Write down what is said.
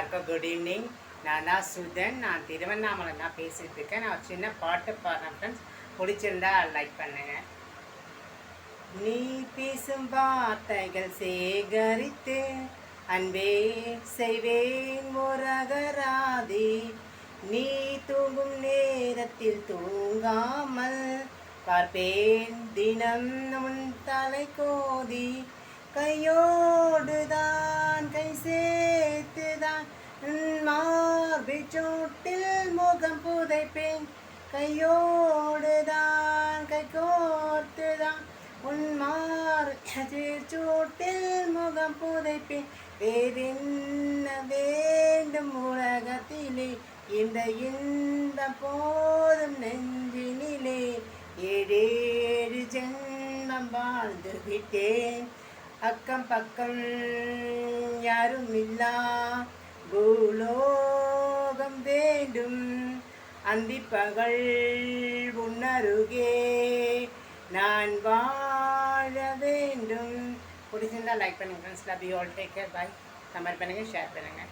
எல்லாருக்கும் good evening. நான் தான் சுதன். நான் திருவண்ணாமலை தான் பேசிகிட்டு இருக்கேன். நான் ஒரு சின்ன பாட்டு பாடுறேன் ஃப்ரெண்ட்ஸ். பிடிச்சிருந்தா லைக் பண்ணுங்க. நீ பேசும் வார்த்தைகள் சேகரித்து அன்பே செய்வேன் ஒரு அகராதி. நீ தூங்கும் நேரத்தில் தூங்காமல் பார்ப்பேன் தினம் உன் தலை கோதி. கையோடுதான் கை சேர்த்துதான் மார்பிச்சோட்டில் முகம் புதைப்பேன். கையோடுதான் கை கோர்த்துதான் உன் மார்பிச்சோட்டில் முகம் புதைப்பேன். வேறென்ன வேண்டும் உலகத்திலே, இந்த இன்பம் போதும் நெஞ்சினிலே. ஏழேழு ஜென்மம் வாழ்ந்து விட்டேன், அக்கம் பக்கம் யாரும் இல்லா பூலோகம் வேண்டும். அந்திப்பகல் உன்னருகே நான் வாழ வேண்டும். பிடிச்சிருந்தா லைக் பண்ணுங்க friends. Love you all. Take care. Bye. Comment பண்ணுங்கள், ஷேர் பண்ணுங்கள்.